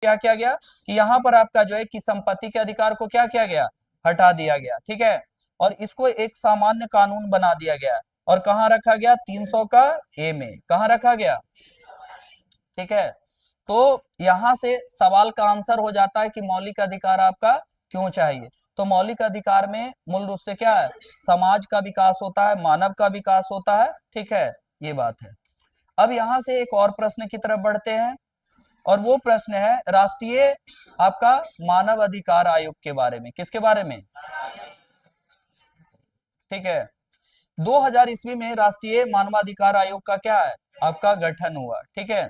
क्या किया गया कि यहाँ पर आपका जो है कि संपत्ति के अधिकार को क्या किया गया, हटा दिया गया, ठीक है। और इसको एक सामान्य कानून बना दिया गया, और कहाँ रखा गया, 300 का ए में, कहाँ रखा गया, ठीक है। तो यहां से सवाल का आंसर हो जाता है कि मौलिक अधिकार आपका क्यों चाहिए। तो मौलिक अधिकार में मूल रूप से क्या है, समाज का विकास होता है, मानव का विकास होता है, ठीक है, ये बात है। अब यहां से एक और प्रश्न की तरफ बढ़ते हैं, और वो प्रश्न है राष्ट्रीय आपका मानव अधिकार आयोग के बारे में। किसके बारे में, ठीक है। 2000 ईस्वी में राष्ट्रीय मानवाधिकार आयोग का क्या है, आपका गठन हुआ, ठीक है।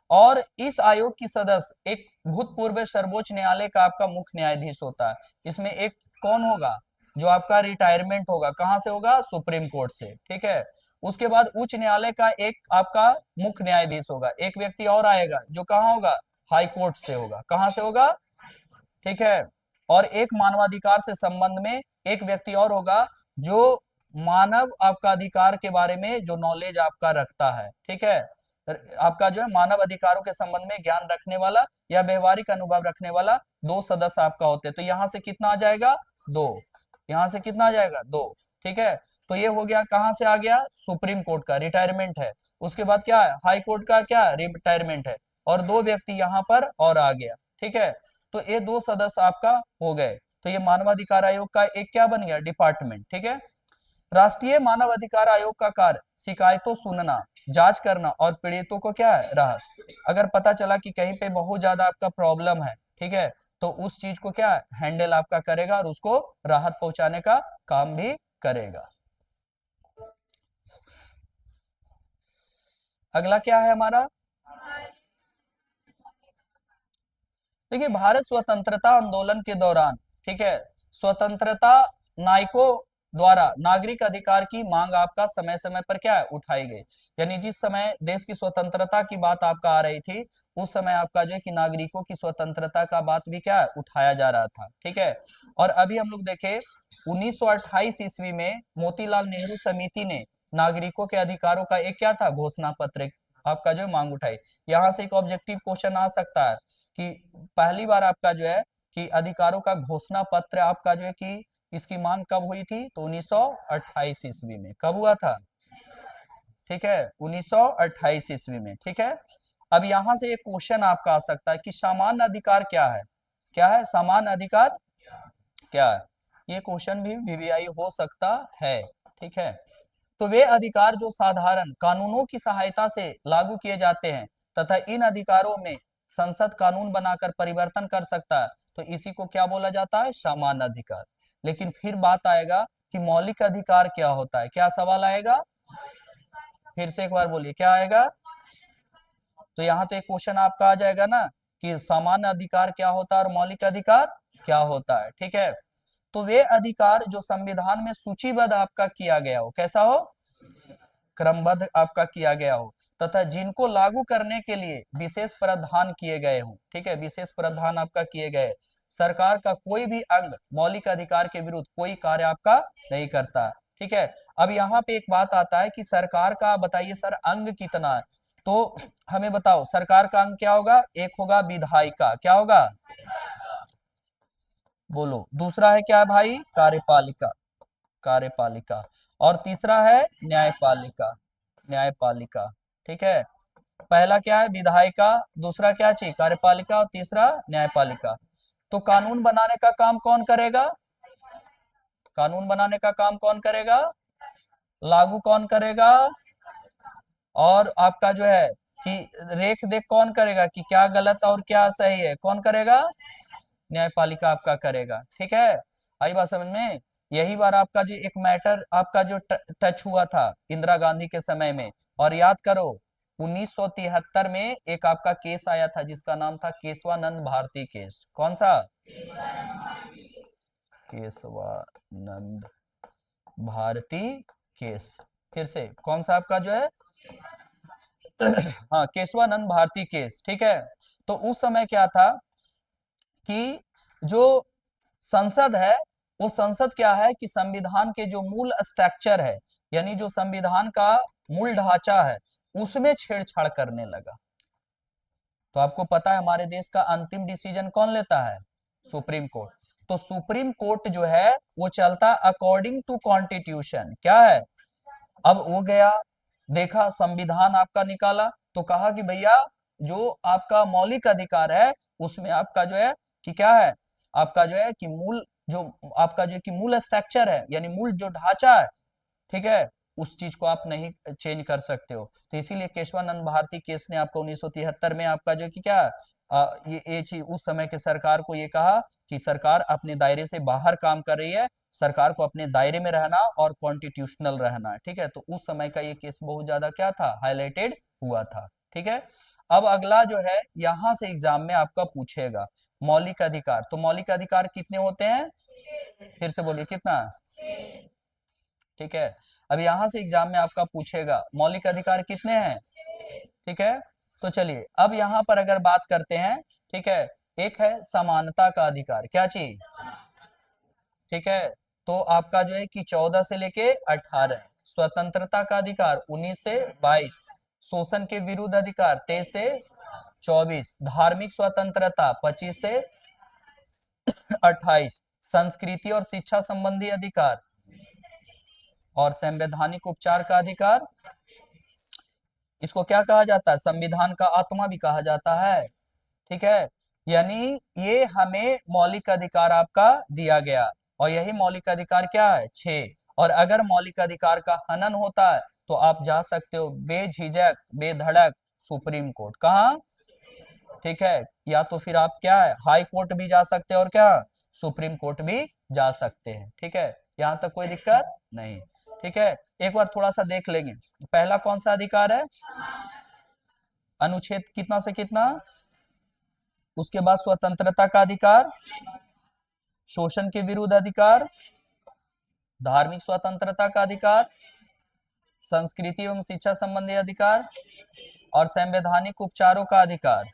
और इस आयोग की सदस्य एक भूतपूर्व सर्वोच्च न्यायालय का आपका मुख्य न्यायाधीश होता है। इसमें एक कौन होगा, जो आपका रिटायरमेंट होगा, कहां से होगा, सुप्रीम कोर्ट से, ठीक है। उसके बाद उच्च न्यायालय का एक आपका मुख्य न्यायाधीश होगा, एक व्यक्ति और आएगा जो कहाँ होगा, हाई कोर्ट से होगा, कहां से होगा, ठीक है। और एक मानवाधिकार से संबंध में एक व्यक्ति और होगा जो मानव आपका अधिकार के बारे में जो नॉलेज आपका रखता है, ठीक है। आपका जो है मानव अधिकारों के संबंध में ज्ञान रखने वाला या व्यवहारिक अनुभव रखने वाला 2 सदस्य आपका होते हैं। तो यहां से कितना आ जाएगा, 2, यहां से कितना आ जाएगा, 2, ठीक है। तो ये हो गया, कहां से आ गया, सुप्रीम कोर्ट का रिटायरमेंट है। उसके बाद क्या है, हाई कोर्ट का क्या रिटायरमेंट है, और 2 व्यक्ति यहाँ पर और आ गया, ठीक है। तो ये 2 सदस्य आपका हो गए। तो ये मानवाधिकार आयोग का एक क्या बन गया, डिपार्टमेंट, ठीक है। राष्ट्रीय मानव अधिकार आयोग का कार्य शिकायतों सुनना, जांच करना और पीड़ितों को क्या है, राहत। अगर पता चला कि कहीं पे बहुत ज्यादा आपका प्रॉब्लम है, ठीक है, तो उस चीज को क्या हैंडल आपका करेगा और उसको राहत पहुंचाने का काम भी करेगा। अगला क्या है हमारा, देखिए भारत स्वतंत्रता आंदोलन के दौरान, ठीक है, स्वतंत्रता नायकों द्वारा नागरिक अधिकार की मांग आपका समय समय पर क्या है, उठाई गई। यानी जिस समय देश की स्वतंत्रता की बात आपका आ रही थी, उस समय आपका जो है कि नागरिकों की स्वतंत्रता का बात भी क्या है, उठाया जा रहा था, ठीक है। और अभी हम लोग देखे 1928 ईस्वी में मोतीलाल नेहरू समिति ने नागरिकों के अधिकारों का एक क्या था, घोषणा पत्र आपका जो मांग उठाई। यहाँ से एक ऑब्जेक्टिव क्वेश्चन आ सकता है कि पहली बार आपका जो है कि अधिकारों का घोषणा पत्र आपका जो है कि इसकी मांग कब हुई थी, तो 1928 ईस्वी में, कब हुआ था, ठीक है, 1928 ईस्वी में, ठीक है। अब यहां से एक क्वेश्चन आपका आ सकता है कि सामान्य अधिकार क्या है, क्या है सामान्य अधिकार, क्या है, ये क्वेश्चन भी वीवीआई हो सकता है, ठीक है। तो वे अधिकार जो साधारण कानूनों की सहायता से लागू किए जाते हैं तथा इन अधिकारों में संसद कानून बनाकर परिवर्तन कर सकता है, तो इसी को क्या बोला जाता है, सामान्य अधिकार। लेकिन फिर बात आएगा कि मौलिक अधिकार क्या होता है, क्या सवाल आएगा, फिर से एक बार बोलिए क्या आएगा। तो यहाँ तो एक क्वेश्चन आपका आ जाएगा ना कि सामान्य अधिकार क्या होता है और मौलिक अधिकार क्या होता है, ठीक है। तो वे अधिकार जो संविधान में सूचीबद्ध आपका किया गया हो, कैसा हो, क्रमबद्ध आपका किया गया हो, तथा जिनको लागू करने के लिए विशेष प्रावधान किए गए हो, ठीक है, विशेष प्रावधान आपका किए गए। सरकार का कोई भी अंग मौलिक अधिकार के विरुद्ध कोई कार्य आपका नहीं करता, ठीक है। अब यहाँ पे एक बात आता है कि सरकार का बताइए सर अंग कितना है, तो हमें बताओ सरकार का अंग क्या होगा, एक होगा विधायिका, क्या होगा, बोलो, दूसरा है क्या भाई, कार्यपालिका, कार्यपालिका, और तीसरा है न्यायपालिका, न्यायपालिका, ठीक है। पहला क्या है, विधायिका, दूसरा क्या चाहिए, कार्यपालिका, और तीसरा न्यायपालिका। तो कानून बनाने का काम कौन करेगा, कानून बनाने का काम कौन करेगा, लागू कौन करेगा, और आपका जो है कि रेख देख कौन करेगा कि क्या गलत और क्या सही है, कौन करेगा, न्यायपालिका आपका करेगा, ठीक है। आई बात समझ में। यही बार आपका जो एक मैटर आपका जो टच हुआ था इंदिरा गांधी के समय में, और याद करो 1973 में एक आपका केस आया था जिसका नाम था केशवानंद भारती केस, कौन सा, केशवानंद भारती केस, फिर से कौन सा आपका जो है हाँ केशवानंद भारती केस, ठीक है। तो उस समय क्या था कि जो संसद है, वो संसद क्या है कि संविधान के जो मूल स्ट्रक्चर है, यानी जो संविधान का मूल ढांचा है, उसमें छेड़छाड़ करने लगा। तो आपको पता है हमारे देश का अंतिम डिसीजन कौन लेता है? Supreme court. तो सुप्रीम कोर्ट जो है वो चलता अकॉर्डिंग टू कॉन्स्टिट्यूशन। क्या है? अब वो गया, देखा संविधान आपका निकाला, तो कहा कि भैया जो आपका मौलिक अधिकार है उसमें आपका जो है कि क्या है, आपका जो है कि मूल जो आपका जो कि मूल स्ट्रक्चर है, यानी मूल जो ढांचा है, ठीक है, उस चीज को आप नहीं चेंज कर सकते हो। तो इसीलिए केशवानंद भारती केस ने आपको 1973 में आपका जो कि क्या ये चीज उस समय के सरकार को ये कहा कि सरकार अपने दायरे से बाहर काम कर रही है, सरकार को अपने दायरे में रहना और कॉन्स्टिट्यूशनल रहना है। ठीक है, तो उस समय का ये केस बहुत ज्यादा क्या था, हाईलाइटेड हुआ था। ठीक है, अब अगला जो है यहां से एग्जाम में आपका पूछेगा मौलिक अधिकार। तो मौलिक अधिकार कितने होते हैं? फिर से बोलिए कितना? ठीक है, अब यहां से एग्जाम में आपका पूछेगा मौलिक अधिकार कितने हैं। ठीक है, तो चलिए अब यहां पर अगर बात करते हैं, ठीक है, एक है समानता का अधिकार। क्या चीज? ठीक है, तो आपका जो है कि 14 से लेके 18। स्वतंत्रता का अधिकार 19 से 22। शोषण के विरुद्ध अधिकार 23 से 24। धार्मिक स्वतंत्रता 25 से 28। संस्कृति और शिक्षा संबंधी अधिकार और संवैधानिक उपचार का अधिकार, इसको क्या कहा जाता है? संविधान का आत्मा भी कहा जाता है। ठीक है, यानी ये हमें मौलिक अधिकार आपका दिया गया, और यही मौलिक अधिकार क्या है? 6। और अगर मौलिक अधिकार का हनन होता है तो आप जा सकते हो बेझिझक बेधड़क सुप्रीम कोर्ट। कहाँ? ठीक है, या तो फिर आप क्या है हाई कोर्ट भी जा सकते हैं और क्या सुप्रीम कोर्ट भी जा सकते हैं। ठीक है, यहां तक कोई दिक्कत नहीं। ठीक है, एक बार थोड़ा सा देख लेंगे। पहला कौन सा अधिकार है? अनुच्छेद कितना से कितना? उसके बाद स्वतंत्रता का अधिकार, शोषण के विरुद्ध अधिकार, धार्मिक स्वतंत्रता का अधिकार, संस्कृति एवं शिक्षा संबंधी अधिकार और संवैधानिक उपचारों का अधिकार।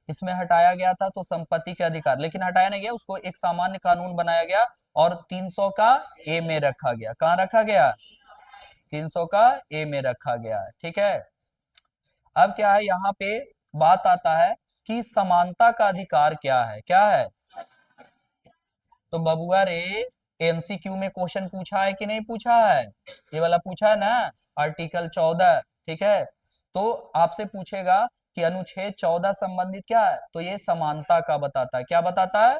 इसमें हटाया गया था तो संपत्ति के अधिकार, लेकिन हटाया नहीं गया, उसको एक सामान्य कानून बनाया गया और 300 का ए में रखा गया। कहां रखा गया? 300 का ए में रखा गया है। ठीक है, अब क्या है यहाँ पे बात आता है कि समानता का अधिकार क्या है? क्या है? तो बबुआ रे, एमसीक्यू में क्वेश्चन पूछा है कि नहीं पूछा है? ये वाला पूछा है ना, आर्टिकल 14। ठीक है, तो आपसे पूछेगा कि अनुच्छेद 14 संबंधित क्या है, तो ये समानता का बताता है। क्या बताता है?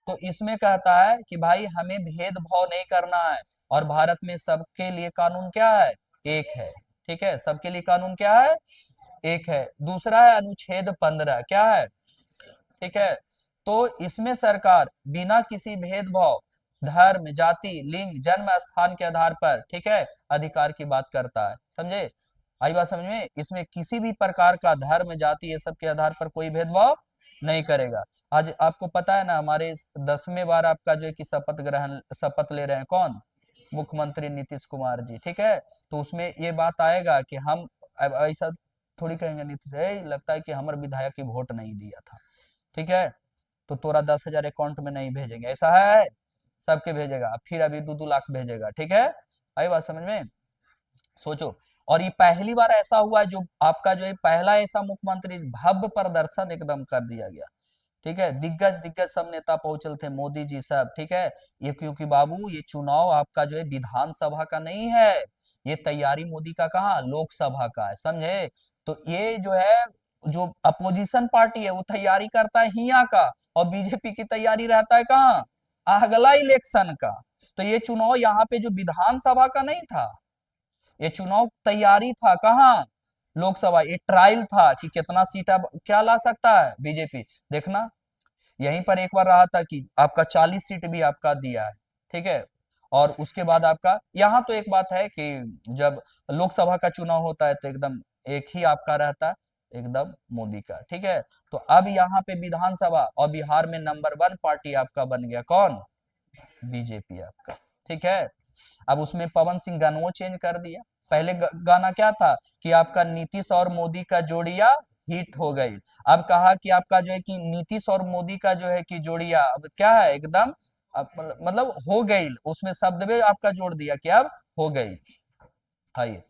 तो इसमें कहता है कि भाई हमें भेदभाव नहीं करना है, और भारत में सबके लिए कानून क्या है? एक है। ठीक है, सबके लिए कानून क्या है? एक है। दूसरा है अनुच्छेद 15। क्या है? ठीक है, तो इसमें सरकार बिना किसी भेदभाव धर्म जाति लिंग जन्म स्थान के आधार पर, ठीक है, अधिकार की बात करता है। समझे? आई बात समझ में? इसमें किसी भी प्रकार का धर्म जाति ये सब के आधार पर कोई भेदभाव नहीं करेगा। आज आपको पता है ना, हमारे 10वें बार आपका जो है कि शपथ ले रहे हैं कौन? मुख्यमंत्री नीतीश कुमार जी। ठीक है, तो उसमें ये बात आएगा कि हम अब ऐसा थोड़ी कहेंगे नीतीश लगता है कि हमारे विधायक की वोट नहीं दिया था, ठीक है, तो तोरा 10,000 अकाउंट में नहीं भेजेंगे, ऐसा है? सबके भेजेगा, फिर अभी 2-2 लाख भेजेगा। ठीक है, आई बात समझ में? सोचो, और ये पहली बार ऐसा हुआ जो आपका जो है पहला ऐसा मुख्यमंत्री, भव्य प्रदर्शन एकदम कर दिया गया। ठीक है, दिग्गज दिग्गज सब नेता पहुंचल थे, मोदी जी सब। ठीक है, ये क्योंकि बाबू ये चुनाव आपका जो है विधानसभा का नहीं है, ये तैयारी मोदी का कहाँ, लोकसभा का है। समझे? तो ये जो है जो अपोजिशन पार्टी है वो तैयारी करता है हिया का, और बीजेपी की तैयारी रहता है कहाँ, अगला इलेक्शन का। तो ये चुनाव यहाँ पे जो विधानसभा का नहीं था, ये चुनाव तैयारी था कहाँ, लोकसभा। ये ट्रायल था कि कितना सीट अब क्या ला सकता है बीजेपी। देखना, यहीं पर एक बार रहा था कि आपका 40 सीट भी आपका दिया है। ठीक है, और उसके बाद आपका यहाँ तो एक बात है कि जब लोकसभा का चुनाव होता है तो एकदम एक ही आपका रहता है, एकदम मोदी का। ठीक है, तो अब यहाँ पे विधानसभा और बिहार में नंबर 1 पार्टी आपका बन गया कौन? बीजेपी आपका। ठीक है, अब उसमें पवन सिंह गानों चेंज कर दिया। पहले गाना क्या था कि आपका नीतीश और मोदी का जोड़िया हिट हो गई। अब कहा कि आपका जो है कि नीतीश और मोदी का जो है कि जोड़िया अब क्या है, एकदम मतलब हो गई, उसमें शब्द में आपका जोड़ दिया कि अब हो गई। हाइए,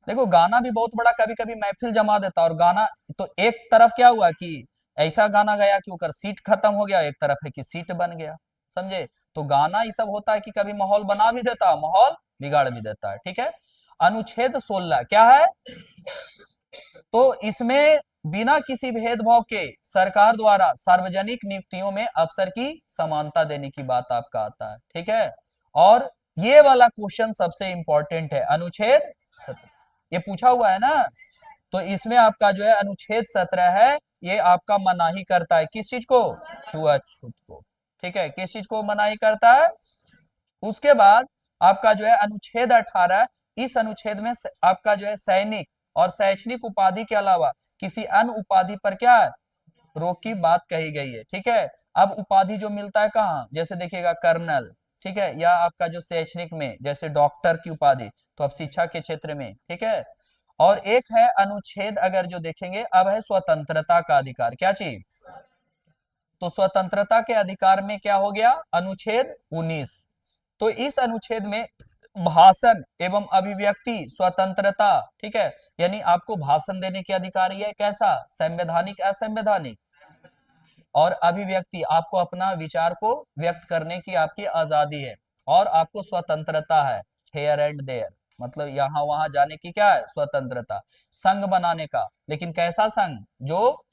देखो गाना भी बहुत बड़ा कभी कभी महफिल जमा देता, और गाना तो एक तरफ क्या हुआ कि ऐसा गाना गया कि ओकर सीट खत्म हो गया, एक तरफ है कि सीट बन गया, समझे। तो गाना ये सब होता है कि कभी माहौल बना भी देता है, माहौल बिगाड़ भी देता है, ठीक है। अनुच्छेद 16 क्या है, तो इसमें बिना किसी भेदभाव के सरकार द्वारा सार्वजनिक नियुक्तियों में अफसर की समानता देने की बात आपका आता है, ठीक है। और ये वाला क्वेश्चन सबसे इंपॉर्टेंट है, अनुच्छेद 17, ये पूछा हुआ है ना। तो इसमें आपका जो है अनुच्छेद 17 है, ये आपका मनाही करता है किस चीज को, छुआछूत को, ठीक है, किस चीज को मनाही करता है। उसके बाद आपका जो है अनुच्छेद 18, इस अनुच्छेद में आपका जो है सैनिक और शैक्षणिक उपाधि के अलावा किसी अन्य उपाधि पर क्या है, रोक की बात कही गई है, ठीक है। अब उपाधि जो मिलता है कहाँ, जैसे देखिएगा कर्नल, ठीक है, या आपका जो शैक्षणिक में जैसे डॉक्टर की उपाधि, तो अब शिक्षा के क्षेत्र में, ठीक है। और एक है अनुच्छेद अगर जो देखेंगे, अब है स्वतंत्रता का अधिकार, क्या चीज, तो स्वतंत्रता के अधिकार में क्या हो गया, अनुच्छेद 19। तो इस अनुच्छेद में भाषण एवं अभिव्यक्ति स्वतंत्रता, ठीक है, यानी आपको भाषण देने के अधिकार है, कैसा, संवैधानिक असंवैधानिक, और अभिव्यक्ति आपको अपना विचार को व्यक्त करने की आपकी आजादी है, और आपको स्वतंत्रता है हेयर एंड देयर, मतलब यहाँ वहां जाने की क्या है, स्वतंत्रता। संघ बनाने का, लेकिन कैसा संघ, जो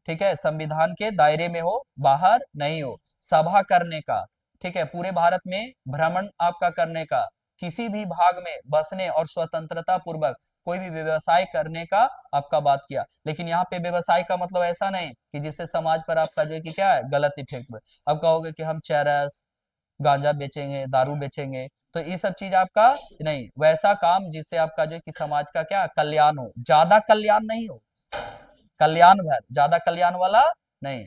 ठीक है संविधान के दायरे में हो, बाहर नहीं हो। सभा करने का, ठीक है, पूरे भारत में भ्रमण आपका करने का, किसी भी भाग में बसने और स्वतंत्रता पूर्वक कोई भी व्यवसाय करने का आपका बात किया। लेकिन यहाँ पे व्यवसाय का मतलब ऐसा नहीं कि जिससे समाज पर आपका जो है कि क्या है, गलत इफेक्ट में। अब कहोगे कि हम चरस गांजा बेचेंगे, दारू बेचेंगे, तो ये सब चीज आपका नहीं, वैसा काम जिससे आपका जो है कि समाज का क्या कल्याण हो, ज्यादा कल्याण नहीं हो, कल्याण भर, ज्यादा कल्याण वाला नहीं।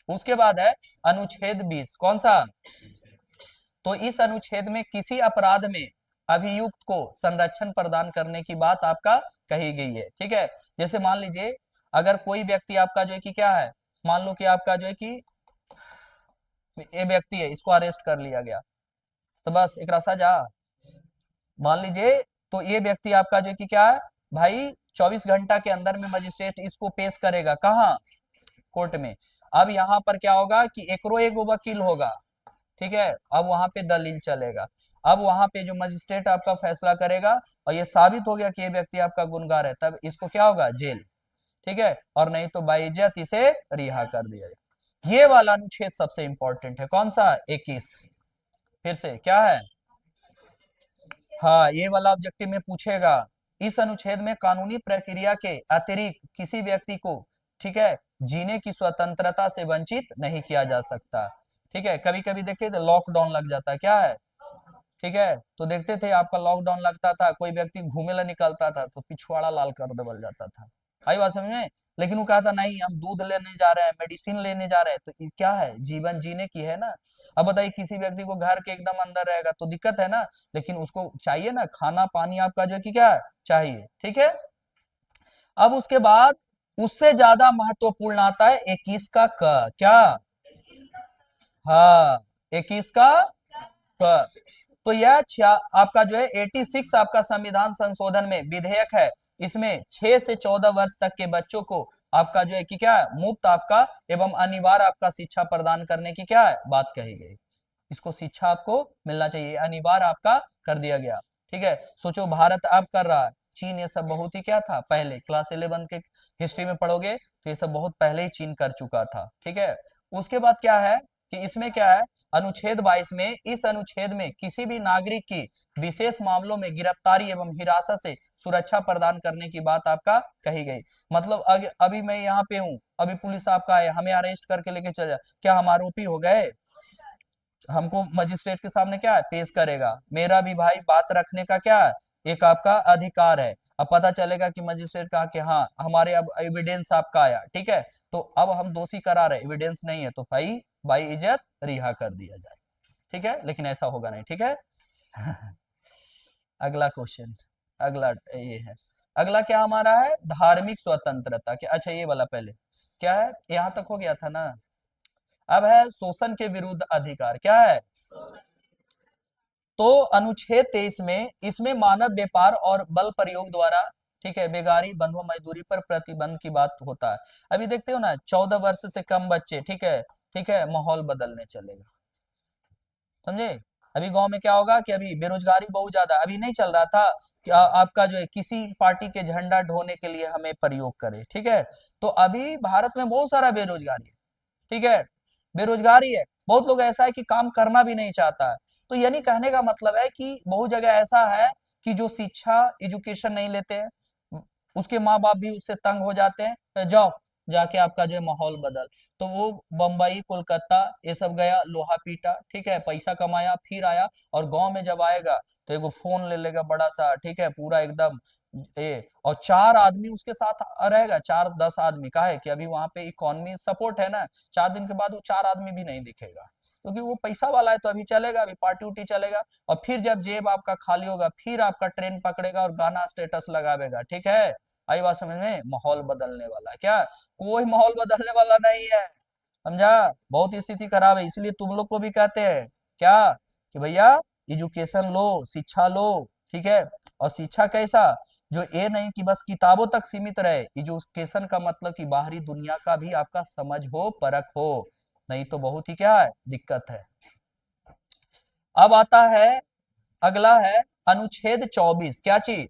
उसके बाद है अनुच्छेद 20, कौन सा, तो इस अनुच्छेद में किसी अपराध में अभियुक्त को संरक्षण प्रदान करने की बात आपका कही गई है, ठीक है। जैसे मान लीजिए अगर कोई व्यक्ति आपका जो है कि क्या है, मान लो कि आपका जो है कि ये व्यक्ति है, इसको अरेस्ट कर लिया गया, तो बस एक सजा, मान लीजिए, तो ये व्यक्ति आपका जो है कि क्या है भाई, 24 घंटा के अंदर में मजिस्ट्रेट इसको पेश करेगा, कहाँ, कोर्ट में। अब यहाँ पर क्या होगा कि एकरो एक वकील होगा, ठीक है, अब वहां पे दलील चलेगा। अब वहां पे जो मजिस्ट्रेट आपका फैसला करेगा और ये साबित हो गया कि ये व्यक्ति आपका गुनहगार है, तब इसको क्या होगा, जेल, ठीक है, और नहीं तो बाइज्जत इसे रिहा कर दिया जाए। ये वाला अनुच्छेद सबसे इंपॉर्टेंट है, कौन सा, 21, फिर से क्या है, हाँ ये वाला ऑब्जेक्टिव में पूछेगा। इस अनुच्छेद में कानूनी प्रक्रिया के अतिरिक्त किसी व्यक्ति को, ठीक है, जीने की स्वतंत्रता से वंचित नहीं किया जा सकता, ठीक है। कभी कभी देखिए तो लॉकडाउन लग जाता है, क्या है, ठीक है, तो देखते थे आपका लॉकडाउन लगता था, कोई व्यक्ति घूमे ला निकलता था तो पिछवाड़ा लाल कर देवल जाता था, आई बात समझ में। लेकिन वो कहा था नहीं हम दूध लेने जा रहे हैं, मेडिसिन लेने जा रहे हैं, तो ये क्या है, जीवन जीने की है ना। अब बताइए किसी व्यक्ति को घर के एकदम अंदर रहेगा तो दिक्कत है ना, लेकिन उसको चाहिए ना खाना पानी आपका जो है कि क्या है? चाहिए, ठीक है। अब उसके बाद उससे ज्यादा महत्वपूर्ण आता है 21 का क, क्या, हाँ 21 का क। तो यह आपका जो है 86 आपका संविधान संशोधन में विधेयक है, इसमें 6 से 14 वर्ष तक के बच्चों को आपका जो है कि क्या है, मुफ्त आपका एवं अनिवार्य आपका शिक्षा प्रदान करने की क्या है, बात कही गई। इसको शिक्षा आपको मिलना चाहिए, अनिवार्य आपका कर दिया गया, ठीक है। सोचो भारत अब कर रहा है, चीन ये सब बहुत ही क्या था पहले, क्लास 11 के हिस्ट्री में पढ़ोगे तो ये सब बहुत पहले ही चीन कर चुका था, ठीक है। उसके बाद क्या है कि इसमें क्या है, अनुच्छेद 22 में, इस अनुच्छेद में किसी भी नागरिक की विशेष मामलों में गिरफ्तारी एवं हिरासत से सुरक्षा प्रदान करने की बात आपका कही गई। मतलब अभी मैं यहाँ पे हूँ, अभी पुलिस आपका है, हमें अरेस्ट करके लेके चल जाए, क्या हम आरोपी हो गए, हमको मजिस्ट्रेट के सामने क्या है, पेश करेगा। मेरा भी भाई बात रखने का क्या है, एक आपका अधिकार है। अब पता चलेगा कि मजिस्ट्रेट कहा कि हाँ हमारे अब एविडेंस आपका आया, ठीक है, तो अब हम दोषी करार है, एविडेंस नहीं है तो भाई भाई इज्जत रिहा कर दिया जाए, ठीक है, लेकिन ऐसा होगा नहीं, ठीक है। अगला क्वेश्चन, अगला ये है, अगला क्या हमारा है, धार्मिक स्वतंत्रता के, अच्छा ये वाला पहले क्या है, यहां तक हो गया था ना। अब है शोषण के विरुद्ध अधिकार, क्या है, तो अनुच्छेद 23 में, इसमें मानव व्यापार और बल प्रयोग द्वारा, ठीक है, बेगारी बंधुआ मजदूरी पर प्रतिबंध की बात होता है। अभी देखते हो ना, 14 वर्ष से कम बच्चे, ठीक है, माहौल बदलने चलेगा, समझे। अभी गांव में क्या होगा कि अभी बेरोजगारी बहुत ज्यादा, अभी नहीं चल रहा था कि आपका जो है किसी पार्टी के झंडा ढोने के लिए हमें प्रयोग करे, ठीक है। तो अभी भारत में बहुत सारा बेरोजगारी है, ठीक है, बेरोजगारी है, बहुत लोग ऐसा है कि काम करना भी नहीं चाहता है। तो यानी कहने का मतलब है कि बहुत जगह ऐसा है कि जो शिक्षा एजुकेशन नहीं लेते हैं, उसके माँ बाप भी उससे तंग हो जाते हैं, तो जाओ जाके आपका जो है माहौल बदल। तो वो बम्बई कोलकाता ये सब गया, लोहा पीटा, ठीक है, पैसा कमाया, फिर आया, और गांव में जब आएगा तो एगो फोन ले लेगा बड़ा सा, ठीक है, पूरा एकदम और 4 आदमी उसके साथ रहेगा, 4-10 आदमी का है कि अभी वहां पे इकोनॉमी सपोर्ट है ना, 4 दिन के बाद वो 4 आदमी भी नहीं दिखेगा, क्योंकि वो पैसा वाला है, तो अभी चलेगा, अभी पार्टी उर्टी चलेगा। और फिर जब जेब आपका खाली होगा, फिर आपका ट्रेन पकड़ेगा और गाना स्टेटस लगावेगा, ठीक है। आई बात समझ में, माहौल बदलने वाला है क्या? कोई माहौल बदलने वाला नहीं है, समझा। बहुत स्थिति खराब है, इसलिए तुम लोग को भी कहते हैं क्या कि भैया एजुकेशन लो, शिक्षा लो, ठीक है। और शिक्षा कैसा, जो ये नहीं कि बस किताबों तक सीमित रहे, एजुकेशन का मतलब कि बाहरी दुनिया का भी आपका समझ हो, परख हो, नहीं तो बहुत ही क्या है, दिक्कत है। अब आता है, अगला है अनुच्छेद 24, क्या चीज,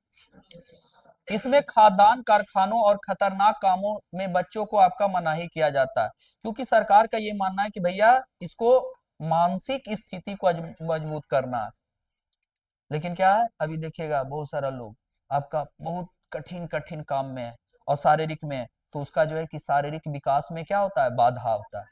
इसमें खाद्यान्न कारखानों और खतरनाक कामों में बच्चों को आपका मनाही किया जाता है, क्योंकि सरकार का ये मानना है कि भैया इसको मानसिक स्थिति को मजबूत करना है। लेकिन क्या है, अभी देखिएगा बहुत सारा लोग आपका बहुत कठिन कठिन काम में है और शारीरिक में है, तो उसका जो है कि शारीरिक विकास में क्या होता है, बाधा होता है,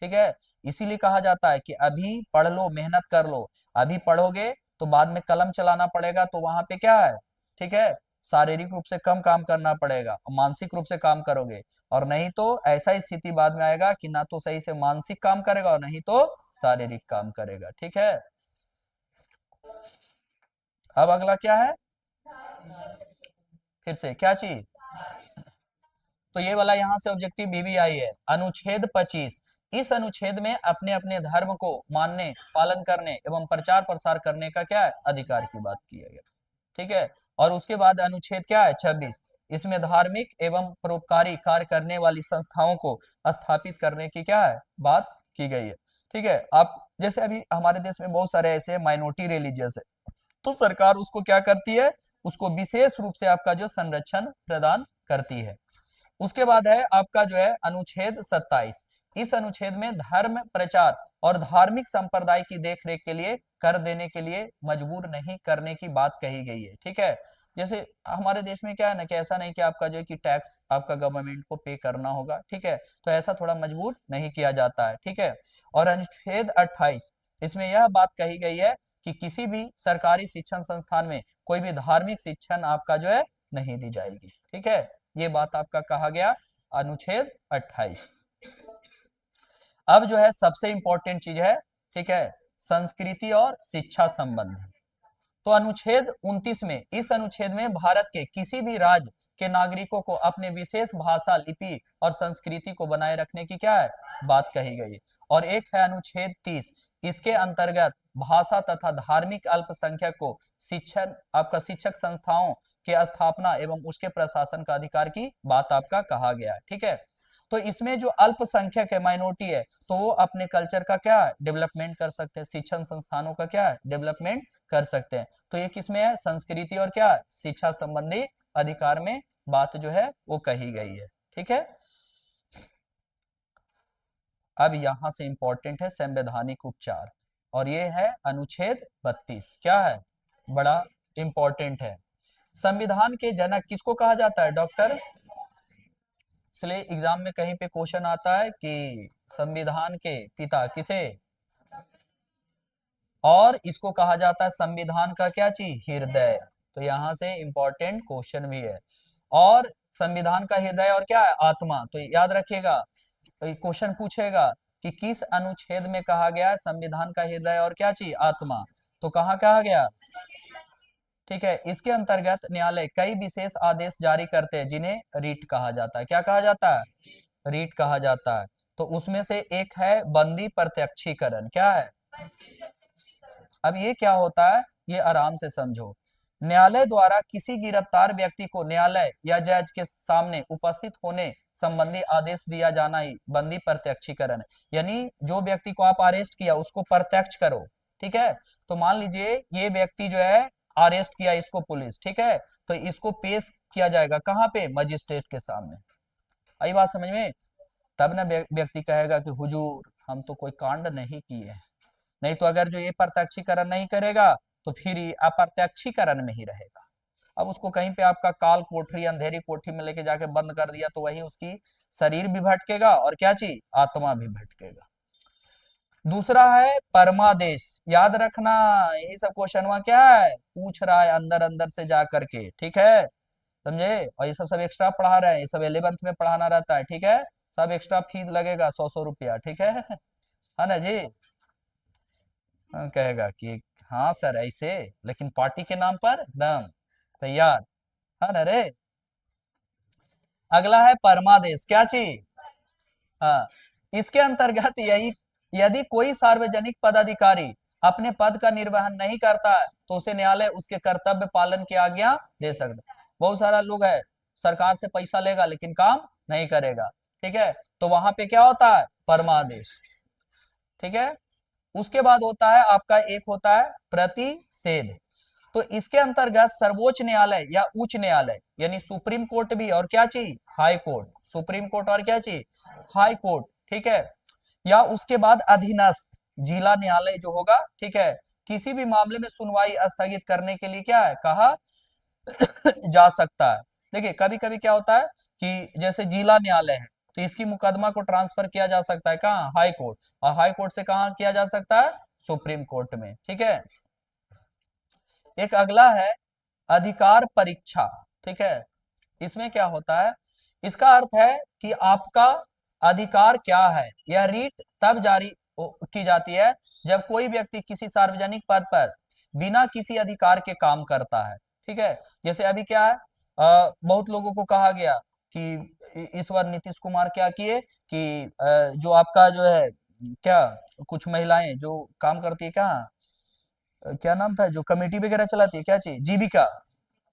ठीक है। इसीलिए कहा जाता है कि अभी पढ़ लो, मेहनत कर लो, अभी पढ़ोगे तो बाद में कलम चलाना पड़ेगा, तो वहां पे क्या है, ठीक है, शारीरिक रूप से कम काम करना पड़ेगा, मानसिक रूप से काम करोगे, और नहीं तो ऐसा स्थिति बाद में आएगा कि ना तो सही से मानसिक काम करेगा और नहीं तो शारीरिक काम करेगा, ठीक है। अब अगला क्या है, फिर से क्या चीज, तो ये वाला यहाँ से ऑब्जेक्टिव भी आई है, अनुच्छेद 25। इस अनुच्छेद में अपने अपने धर्म को मानने, पालन करने एवं प्रचार प्रसार करने का क्या है, अधिकार की बात की है, ठीक है। और उसके बाद अनुच्छेद क्या है, 26, इसमें धार्मिक एवं परोपकारी कार्य करने वाली संस्थाओं को स्थापित करने की क्या है, बात की गई है, ठीक है। आप जैसे अभी हमारे देश में बहुत सारे ऐसे माइनॉरिटी रिलीजियस है, तो सरकार उसको क्या करती है, उसको विशेष रूप से आपका जो संरक्षण प्रदान करती है। उसके बाद है आपका जो है अनुच्छेद 27। इस अनुच्छेद में धर्म प्रचार और धार्मिक संप्रदाय की देखरेख के लिए कर देने के लिए मजबूर नहीं करने की बात कही गई है, ठीक है। जैसे हमारे देश में क्या है ना कि ऐसा नहीं कि आपका जो है कि टैक्स आपका गवर्नमेंट को पे करना होगा, ठीक है, तो ऐसा थोड़ा मजबूर नहीं किया जाता है, ठीक है। और अनुच्छेद 28, इसमें यह बात कही गई है कि किसी भी सरकारी शिक्षण संस्थान में कोई भी धार्मिक शिक्षण आपका जो है नहीं दी जाएगी, ठीक है। ये बात आपका कहा गया अनुच्छेद 28। अब जो है सबसे इंपॉर्टेंट चीज है, ठीक है, संस्कृति और शिक्षा संबंध। तो अनुच्छेद 29 में, इस अनुच्छेद में भारत के किसी भी राज्य के नागरिकों को अपने विशेष भाषा, लिपि और संस्कृति को बनाए रखने की क्या है, बात कही गई। और एक है अनुच्छेद 30, इसके अंतर्गत भाषा तथा धार्मिक अल्पसंख्यक को शिक्षण, आपका शिक्षक संस्थाओं के स्थापना एवं उसके प्रशासन का अधिकार की बात आपका कहा गया है, ठीक है। तो इसमें जो अल्पसंख्यक है, माइनॉरिटी है, तो वो अपने कल्चर का क्या डेवलपमेंट कर सकते हैं, शिक्षण संस्थानों का क्या डेवलपमेंट कर सकते हैं। तो ये किसमें है, संस्कृति और क्या शिक्षा संबंधी अधिकार में बात जो है वो कही गई है, ठीक है। अब यहां से इंपॉर्टेंट है संवैधानिक उपचार, और ये है अनुच्छेद 32, क्या है, बड़ा इंपॉर्टेंट है। संविधान के जनक किसको कहा जाता है, डॉक्टर, इसलिए एग्जाम में कहीं पे क्वेश्चन आता है कि संविधान के पिता किसे, और इसको कहा जाता है संविधान का क्या चीज, हृदय। तो यहां से इंपॉर्टेंट क्वेश्चन भी है। और संविधान का हृदय और क्या है, आत्मा। तो याद रखिएगा, क्वेश्चन पूछेगा कि किस अनुच्छेद में कहा गया है संविधान का हृदय और क्या चीज, आत्मा। तो कहाँ कहा गया, ठीक है। इसके अंतर्गत न्यायालय कई विशेष आदेश जारी करते हैं जिन्हें रीट कहा जाता है, क्या कहा जाता है, रीट कहा जाता है। तो उसमें से एक है बंदी प्रत्यक्षीकरण, क्या है। अब ये क्या होता है, ये आराम से समझो। न्यायालय द्वारा किसी गिरफ्तार व्यक्ति को न्यायालय या जज के सामने उपस्थित होने संबंधी आदेश दिया जाना ही बंदी प्रत्यक्षीकरण है। यानी जो व्यक्ति को आप अरेस्ट किया उसको प्रत्यक्ष करो, ठीक है। तो मान लीजिए ये व्यक्ति जो है अरेस्ट किया इसको पुलिस, ठीक है, तो इसको पेश किया जाएगा कहाँ पे, मजिस्ट्रेट के सामने। आई बात समझ में। तब ना व्यक्ति कहेगा कि हुजूर हम तो कोई कांड नहीं किए। नहीं तो अगर जो ये प्रत्यक्षीकरण नहीं करेगा तो फिर ये अप्रत्यक्षीकरण में ही रहेगा। अब उसको कहीं पे आपका काल कोठरी अंधेरी कोठरी में लेके जाके बंद कर दिया तो वही उसकी शरीर भी भटकेगा और क्या चीज, आत्मा भी भटकेगा। दूसरा है परमादेश, याद रखना यही सब क्वेश्चन क्या है, पूछ रहा है अंदर अंदर से जा करके, ठीक है, समझे। और ये सब एक्स्ट्रा पढ़ा रहे हैं, ये सब 11th में पढ़ाना रहता है, ठीक है। सब एक्स्ट्रा फीस लगेगा 100 रुपया, ठीक है ना जी। कहेगा कि हाँ सर ऐसे, लेकिन पार्टी के नाम पर दम तैयार, है ना रे। अगला है परमादेश, क्या चीज, हाँ, इसके अंतर्गत यही यदि कोई सार्वजनिक पदाधिकारी अपने पद का निर्वहन नहीं करता है तो उसे न्यायालय उसके कर्तव्य पालन की आज्ञा दे सकता है। बहुत सारा लोग है सरकार से पैसा लेगा लेकिन काम नहीं करेगा, ठीक है, तो वहां पे क्या होता है, परमादेश, ठीक है। उसके बाद होता है आपका एक होता है प्रतिषेध। तो इसके अंतर्गत सर्वोच्च न्यायालय या उच्च न्यायालय यानी सुप्रीम कोर्ट भी और क्या चीज, हाई कोर्ट, सुप्रीम कोर्ट और क्या चीज, हाई कोर्ट, ठीक है, या उसके बाद अधीनस्थ जिला न्यायालय जो होगा, ठीक है, किसी भी मामले में सुनवाई स्थगित करने के लिए क्या है, कहा जा सकता है। देखिए कभी कभी क्या होता है कि जैसे जिला न्यायालय है तो इसकी मुकदमा को ट्रांसफर किया जा सकता है कहाँ, हाई कोर्ट, और हाई कोर्ट से कहाँ किया जा सकता है, सुप्रीम कोर्ट में, ठीक है। एक अगला है अधिकार परीक्षा, ठीक है। इसमें क्या होता है, इसका अर्थ है कि आपका अधिकार क्या है। यह रीट तब जारी की जाती है जब कोई व्यक्ति किसी सार्वजनिक पद पर बिना किसी अधिकार के काम करता है, ठीक है। जैसे अभी क्या है, बहुत लोगों को कहा गया कि इस बार नीतीश कुमार क्या किए कि जो आपका जो है क्या, कुछ महिलाएं जो काम करती है, क्या क्या नाम था, जो कमेटी वगैरह चलाती है, क्या चीज, जीविका।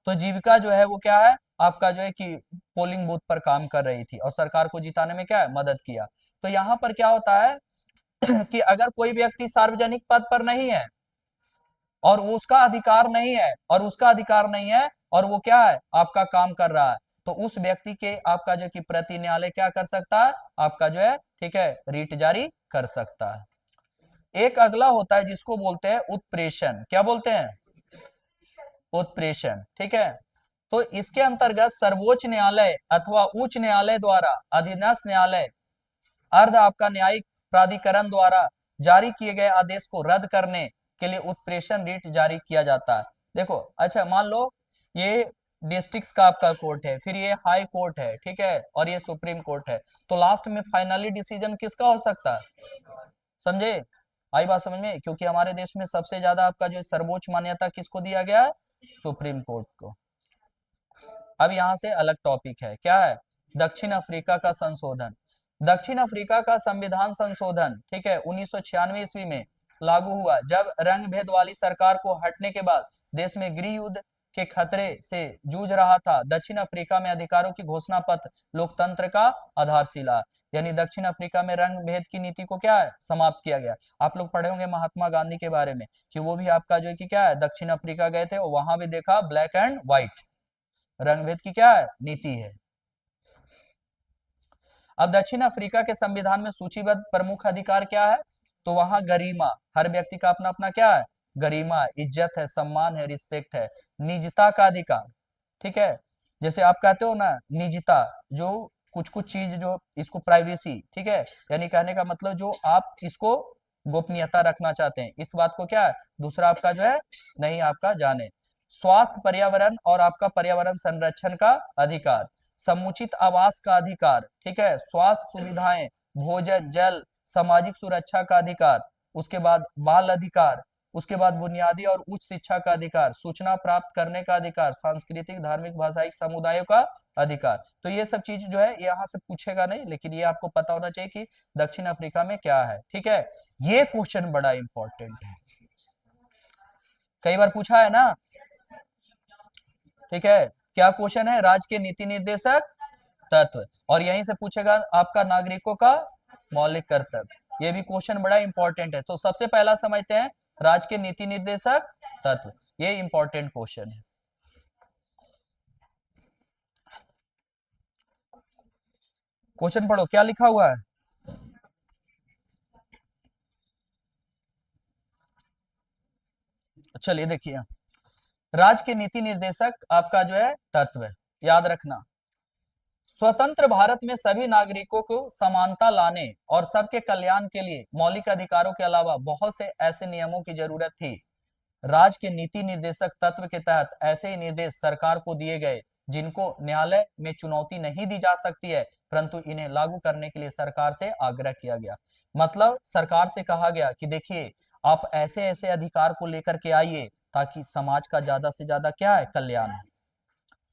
तो जीविका जो है वो क्या है आपका जो है कि पोलिंग बूथ पर काम कर रही थी और सरकार को जिताने में क्या है, मदद किया। तो यहाँ पर क्या होता है कि अगर कोई व्यक्ति सार्वजनिक पद पर नहीं है और उसका अधिकार नहीं है और वो क्या है आपका काम कर रहा है, तो उस व्यक्ति के आपका जो कि प्रति न्यायालय क्या कर सकता है, आपका जो है, ठीक है, रीट जारी कर सकता है। एक अगला होता है जिसको बोलते हैं उत्प्रेषण, क्या बोलते हैं, उत्प्रेषण, ठीक है। तो इसके अंतर्गत सर्वोच्च न्यायालय अथवा उच्च न्यायालय द्वारा अधीनस्थ न्यायालय अर्ध आपका न्यायिक प्राधिकरण द्वारा जारी किए गए आदेश को रद्द करने के लिए उत्प्रेषण रीट जारी किया जाता है। देखो अच्छा मान लो ये डिस्ट्रिक्ट का आपका कोर्ट है, फिर ये हाई कोर्ट है, ठीक है, और ये सुप्रीम कोर्ट है, तो लास्ट में फाइनली डिसीजन किसका हो सकता है, समझे। आई बात समझ में, क्योंकि हमारे देश में सबसे ज्यादा आपका जो सर्वोच्च मान्यता किसको दिया गया है, सुप्रीम कोर्ट को। अब यहाँ से अलग टॉपिक है, क्या है, दक्षिण अफ्रीका का संशोधन। दक्षिण अफ्रीका का संविधान संशोधन, ठीक है, 1996 ईस्वी में लागू हुआ जब रंग भेद वाली सरकार को हटने के बाद देश में गृह युद्ध के खतरे से जूझ रहा था। दक्षिण अफ्रीका में अधिकारों की घोषणा पत्र लोकतंत्र का आधारशिला, यानी दक्षिण अफ्रीका में रंग भेद की नीति को क्या है, समाप्त किया गया। आप लोग पढ़े होंगे महात्मा गांधी के बारे में कि वो भी आपका जो है कि क्या है, दक्षिण अफ्रीका गए थे और वहां भी देखा ब्लैक एंड व्हाइट रंगभेद की क्या है, नीति है। अब दक्षिण अफ्रीका के संविधान में सूचीबद्ध प्रमुख अधिकार क्या है, तो वहां गरिमा, हर व्यक्ति का अपना अपना क्या है, गरिमा, इज्जत है, सम्मान है, रिस्पेक्ट है, निजता का अधिकार, ठीक है। जैसे आप कहते हो ना निजता, जो कुछ कुछ चीज जो इसको प्राइवेसी, ठीक है, यानी कहने का मतलब जो आप इसको गोपनीयता रखना चाहते हैं, इस बात को क्या है दूसरा आपका जो है नहीं आपका जाने। स्वास्थ्य, पर्यावरण और आपका पर्यावरण संरक्षण का अधिकार, समुचित आवास का अधिकार, ठीक है, स्वास्थ्य सुविधाएं, भोजन, जल, सामाजिक सुरक्षा का अधिकार, उसके बाद बाल अधिकार, उसके बाद बुनियादी और उच्च शिक्षा का अधिकार, सूचना प्राप्त करने का अधिकार, सांस्कृतिक, धार्मिक, भाषाई समुदायों का अधिकार। तो ये सब चीज जो है यहाँ से पूछेगा नहीं, लेकिन ये आपको पता होना चाहिए कि दक्षिण अफ्रीका में क्या है, ठीक है। ये क्वेश्चन बड़ा इंपॉर्टेंट है, कई बार पूछा है ना। ठीक है, क्या क्वेश्चन है, राज्य के नीति निर्देशक तत्व, और यहीं से पूछेगा आपका नागरिकों का मौलिक कर्तव्य। ये भी क्वेश्चन बड़ा इंपॉर्टेंट है। तो सबसे पहला समझते हैं राज्य के नीति निर्देशक तत्व, ये इंपॉर्टेंट क्वेश्चन है। क्वेश्चन पढ़ो क्या लिखा हुआ है। चलिए देखिए, राज्य के नीति निर्देशक आपका जो है तत्व है, याद रखना। स्वतंत्र भारत में सभी नागरिकों को समानता लाने और सबके कल्याण के लिए मौलिक अधिकारों के अलावा बहुत से ऐसे नियमों की जरूरत थी। राज्य के नीति निर्देशक तत्व के तहत ऐसे ही निर्देश सरकार को दिए गए जिनको न्यायालय में चुनौती नहीं दी जा सकती है, परंतु इन्हें लागू करने के लिए सरकार से आग्रह किया गया। मतलब सरकार से कहा गया कि देखिए, आप ऐसे ऐसे अधिकार को लेकर के आइए ताकि समाज का ज्यादा से ज्यादा क्या है, कल्याण हो।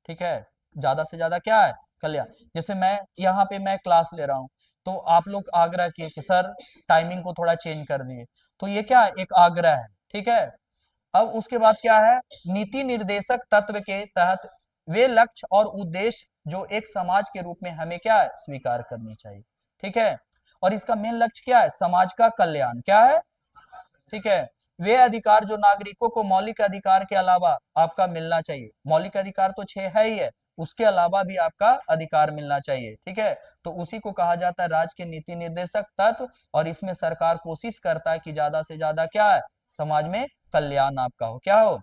ठीक है, ज्यादा से ज्यादा क्या है, कल्याण। जैसे मैं यहाँ पे मैं क्लास ले रहा हूँ, तो आप लोग आग्रह किए कि सर टाइमिंग को थोड़ा चेंज कर दिए, तो ये क्या है, एक आग्रह है। ठीक है, अब उसके बाद क्या है, नीति निर्देशक तत्व के तहत वे लक्ष्य और उद्देश्य जो एक समाज के रूप में हमें क्या है, स्वीकार करनी चाहिए। ठीक है, और इसका मेन लक्ष्य क्या है, समाज का कल्याण, क्या है। ठीक है, वे अधिकार जो नागरिकों को मौलिक अधिकार के अलावा आपका मिलना चाहिए, मौलिक अधिकार तो 6 है ही है, उसके अलावा भी आपका अधिकार मिलना चाहिए। ठीक है, तो उसी को कहा जाता है राज्य के नीति निर्देशक तत्व, और इसमें सरकार कोशिश करता है कि ज्यादा से ज्यादा क्या है, समाज में कल्याण आपका हो, क्या हो।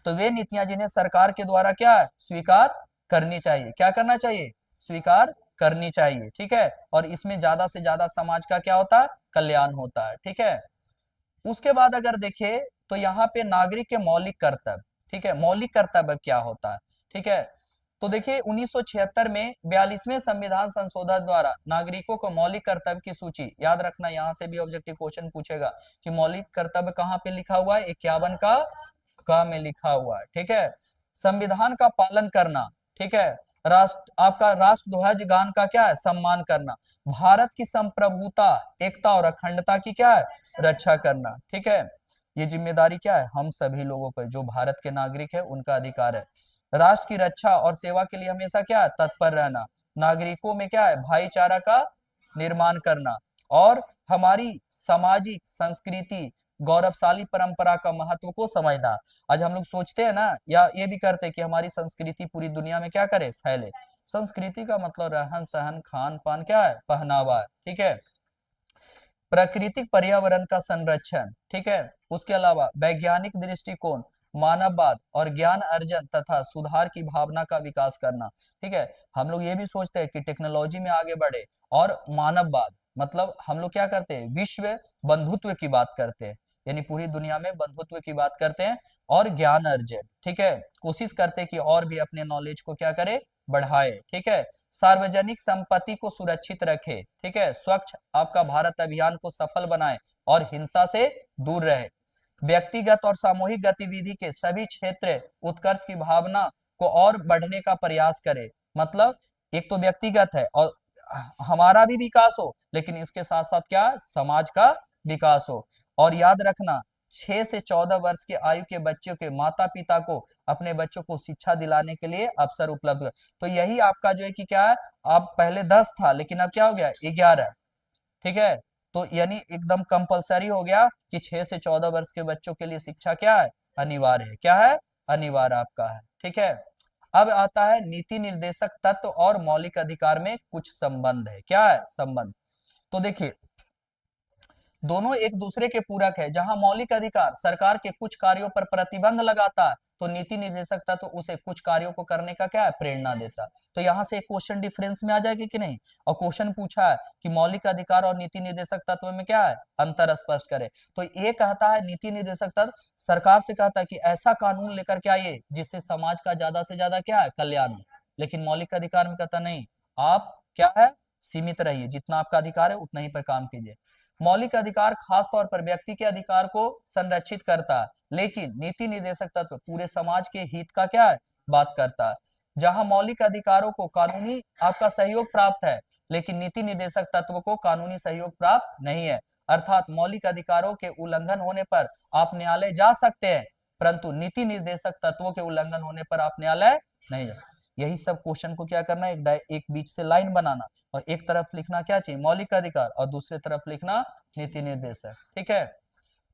तो वे नीतियां जिन्हें सरकार के द्वारा क्या है, स्वीकार करनी चाहिए, क्या करना चाहिए, स्वीकार करनी चाहिए। ठीक है, और इसमें ज्यादा से ज्यादा समाज का क्या होता है, कल्याण होता है। ठीक है, उसके बाद अगर देखें तो यहाँ पे नागरिक के मौलिक कर्तव्य। ठीक है, मौलिक कर्तव्य क्या होता है। ठीक है, तो देखिए 1976 में 42वें संविधान संशोधन द्वारा नागरिकों को मौलिक कर्तव्य की सूची, याद रखना यहाँ से भी ऑब्जेक्टिव क्वेश्चन पूछेगा कि मौलिक कर्तव्य कहाँ पे लिखा हुआ है, 51 का में लिखा हुआ है। ठीक है, संविधान का पालन करना। ठीक है, राष्ट्र आपका राष्ट्र ध्वज गान का क्या है, सम्मान करना। भारत की संप्रभुता, एकता और अखंडता की क्या है, रक्षा करना। ठीक है, ये जिम्मेदारी क्या है, हम सभी लोगों पर, जो भारत के नागरिक है उनका अधिकार है। राष्ट्र की रक्षा और सेवा के लिए हमेशा क्या है, तत्पर रहना। नागरिकों में क्या है, भाईचारा का निर्माण करना, और हमारी सामाजिक संस्कृति गौरवशाली परंपरा का महत्व को समझना। आज हम लोग सोचते हैं ना, या ये भी करते हैं कि हमारी संस्कृति पूरी दुनिया में क्या करे, फैले। संस्कृति का मतलब रहन सहन, खान पान, क्या है, पहनावा है। ठीक है, प्राकृतिक पर्यावरण का संरक्षण। ठीक है, उसके अलावा वैज्ञानिक दृष्टिकोण, मानववाद और ज्ञान अर्जन तथा सुधार की भावना का विकास करना। ठीक है, हम लोग ये भी सोचते हैं कि टेक्नोलॉजी में आगे बढ़े, और मानववाद मतलब हम लोग क्या करते हैं, विश्व बंधुत्व की बात करते हैं, यानी पूरी दुनिया में बंधुत्व की बात करते हैं, और ज्ञान अर्जन। ठीक है, कोशिश करते हैं कि और भी अपने नॉलेज को क्या करे, बढ़ाए। ठीक है, सार्वजनिक संपत्ति को सुरक्षित रखे। ठीक है, स्वच्छ आपका भारत अभियान को सफल बनाए और हिंसा से दूर रहे। व्यक्तिगत और सामूहिक गतिविधि के सभी क्षेत्र उत्कर्ष की भावना को और बढ़ने का प्रयास करे। मतलब एक तो व्यक्तिगत है और हमारा भी विकास हो, लेकिन इसके साथ साथ क्या, समाज का विकास हो। और याद रखना, 6 से 14 वर्ष के आयु के बच्चों के माता पिता को अपने बच्चों को शिक्षा दिलाने के लिए अवसर उपलब्ध है। तो यही आपका जो है कि क्या है, आप पहले 10 था लेकिन अब क्या हो गया, 11। ठीक है, तो यानी एकदम कंपलसरी हो गया कि 6 से 14 वर्ष के बच्चों के लिए शिक्षा क्या है, अनिवार्य है, क्या है, अनिवार्य आपका है। ठीक है, अब आता है नीति निर्देशक तत्व और मौलिक अधिकार में कुछ संबंध है, क्या है संबंध। तो देखिए दोनों एक दूसरे के पूरक है। जहां मौलिक अधिकार सरकार के कुछ कार्यों पर प्रतिबंध लगाता है, तो नीति निर्देशक तत्व उसे कुछ कार्यों को करने का क्या है, प्रेरणा देता। तो यहाँ से एक क्वेश्चन डिफरेंस में आ जाएगी कि नहीं, और क्वेश्चन पूछा है कि मौलिक अधिकार और नीति निर्देशक तत्व में क्या है, अंतर स्पष्ट करे। तो ये कहता है नीति निर्देशक तत्व सरकार से कहता है कि ऐसा कानून लेकर के आइए जिससे समाज का ज्यादा से ज्यादा क्या है, कल्याण हो। लेकिन मौलिक अधिकार में कहता नहीं, आप क्या है, सीमित रहिए, जितना आपका अधिकार है उतना ही पर काम कीजिए। मौलिक अधिकार खास तौर पर व्यक्ति के अधिकार को संरक्षित करता है, लेकिन नीति निर्देशक तत्व पूरे समाज के हित का क्या है, बात करता है। जहां मौलिक अधिकारों को कानूनी आपका सहयोग प्राप्त है, लेकिन नीति निर्देशक तत्व को कानूनी सहयोग प्राप्त नहीं है। अर्थात मौलिक अधिकारों के उल्लंघन होने पर आप न्यायालय जा सकते हैं, परंतु नीति निर्देशक तत्वों के उल्लंघन होने पर आप न्यायालय नहीं जा। यही सब क्वेश्चन को क्या करना है, एक बीच से लाइन बनाना और एक तरफ लिखना क्या चाहिए, मौलिक अधिकार, और दूसरी तरफ लिखना नीति निर्देशक। ठीक है,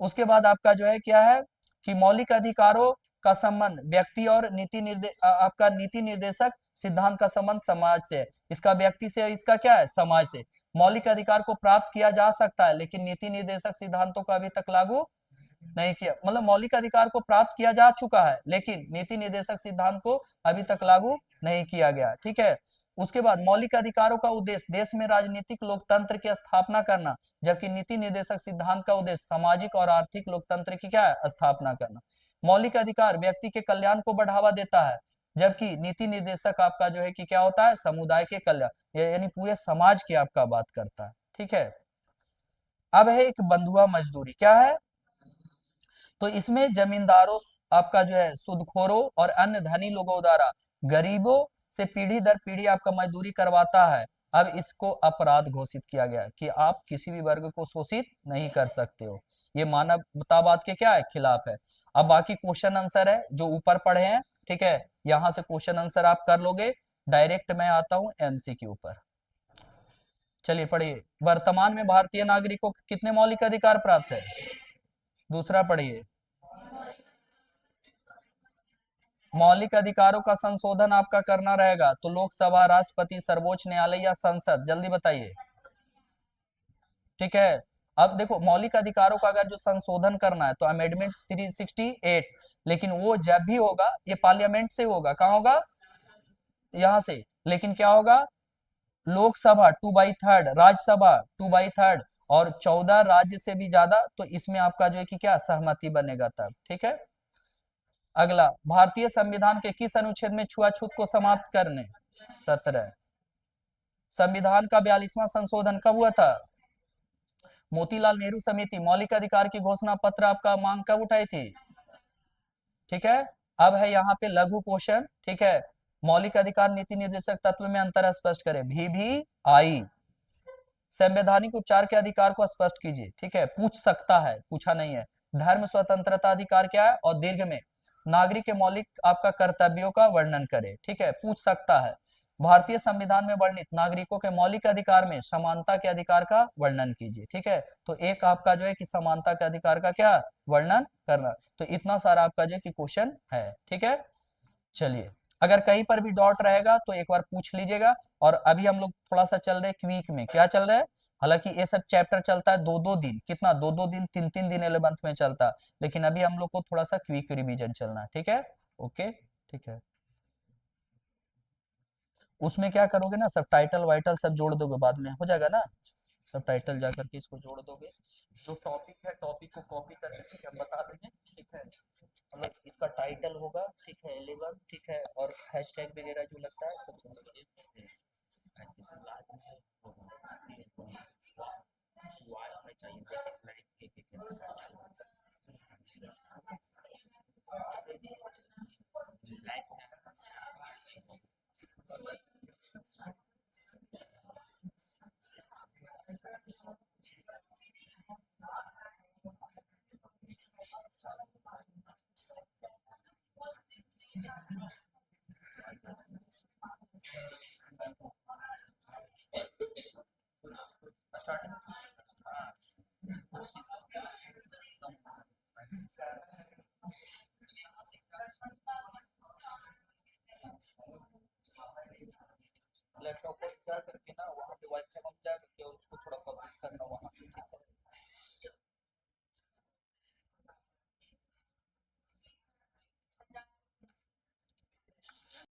उसके बाद आपका जो है क्या है कि मौलिक अधिकारों का संबंध व्यक्ति और आपका नीति निर्देशक सिद्धांत का संबंध समाज से है। इसका व्यक्ति से, इसका क्या है, समाज से। मौलिक अधिकार को प्राप्त किया जा सकता है लेकिन नीति निर्देशक सिद्धांतों का अभी तक लागू नहीं किया, मतलब मौलिक अधिकार को प्राप्त किया जा चुका है लेकिन नीति निर्देशक सिद्धांत को अभी तक लागू नहीं किया गया। ठीक है, उसके बाद मौलिक अधिकारों का उद्देश्य देश में राजनीतिक लोकतंत्र की स्थापना करना, जबकि नीति निर्देशक सिद्धांत का उद्देश्य सामाजिक और आर्थिक लोकतंत्र की क्या है, स्थापना करना। मौलिक अधिकार व्यक्ति के कल्याण को बढ़ावा देता है, जबकि नीति निर्देशक आपका जो है कि क्या होता है, समुदाय के कल्याण यानी पूरे समाज की आपका बात करता है। ठीक है, अब है एक बंधुआ मजदूरी, क्या है, तो इसमें जमींदारों आपका जो है सूदखोरों और अन्य धनी लोगों द्वारा गरीबों से पीढ़ी दर पीढ़ी आपका मजदूरी करवाता है। अब इसको अपराध घोषित किया गया कि आप किसी भी वर्ग को शोषित नहीं कर सकते हो, ये मानवतावाद के क्या है, खिलाफ है। अब बाकी क्वेश्चन आंसर है जो ऊपर पढ़े हैं। ठीक है, यहां से क्वेश्चन आंसर आप कर लोगे। डायरेक्ट मैं आता हूं एमसीक्यू पर। चलिए पढ़िए, वर्तमान में भारतीय नागरिकों को कितने मौलिक अधिकार प्राप्त है। दूसरा पढ़िए, मौलिक अधिकारों का संशोधन आपका करना रहेगा तो लोकसभा, राष्ट्रपति, सर्वोच्च न्यायालय या संसद, जल्दी बताइए। ठीक है, अब देखो मौलिक अधिकारों का अगर जो संशोधन करना है तो अमेंडमेंट 368, लेकिन वो जब भी होगा ये पार्लियामेंट से होगा, कहां होगा, यहां से। लेकिन क्या होगा, लोकसभा 2/3, राज्यसभा 2/3 और 14 राज्य से भी ज्यादा, तो इसमें आपका जो है कि क्या सहमति बनेगा तब। ठीक है, अगला, भारतीय संविधान के किस अनुच्छेद में छुआछूत को समाप्त करने, 17। संविधान का 42वां संशोधन कब हुआ था, मोतीलाल नेहरू समिति मौलिक अधिकार की घोषणा पत्र आपका मांग कब उठाई थी। ठीक है, अब है यहाँ पे लघु क्वेश्चन। ठीक है, मौलिक अधिकार नीति निर्देशक तत्व में अंतर स्पष्ट करें, भी आई। संवैधानिक उपचार के अधिकार को स्पष्ट कीजिए। ठीक है, पूछ सकता है, पूछा नहीं है। धर्म स्वतंत्रता अधिकार क्या है, और दीर्घ में नागरिक के मौलिक आपका कर्तव्यों का वर्णन करे। ठीक है, पूछ सकता है। भारतीय संविधान में वर्णित नागरिकों के मौलिक अधिकार में समानता के अधिकार का वर्णन कीजिए। ठीक है, तो एक आपका जो है कि समानता के अधिकार का क्या वर्णन करना, तो इतना सारा आपका जो है कि क्वेश्चन है। ठीक है, चलिए, अगर कहीं पर भी डॉट रहेगा तो एक बार पूछ लीजिएगा। और अभी हम लोग थोड़ा सा चल रहे क्वीक में, क्या चल रहा है, हालांकि ये सब चैप्टर चलता है 2-2 दिन, कितना 2-2 दिन, 3-3 दिन 11th में चलता है, लेकिन अभी हम लोग को थोड़ा सा क्वीक रिवीजन चलना है। ठीक है, ओके, ठीक है। उसमें क्या करोगे ना, सब टाइटल वाइटल सब जोड़ दोगे, बाद में हो जाएगा ना, सब टाइटल जा करके इसको जोड़ दोगे। जो टॉपिक है टॉपिक को कॉपी करके, ठीक है, बता देंगे। ठीक है, मतलब इसका टाइटल होगा, ठीक है, 11। ठीक है, और हैशटैग वगैरह जो लगता है सब समझिए। लैपटॉप पर क्या करके ना, वहाँ पे वाईफाई में जा करके उसको थोड़ा पब्लिश करना,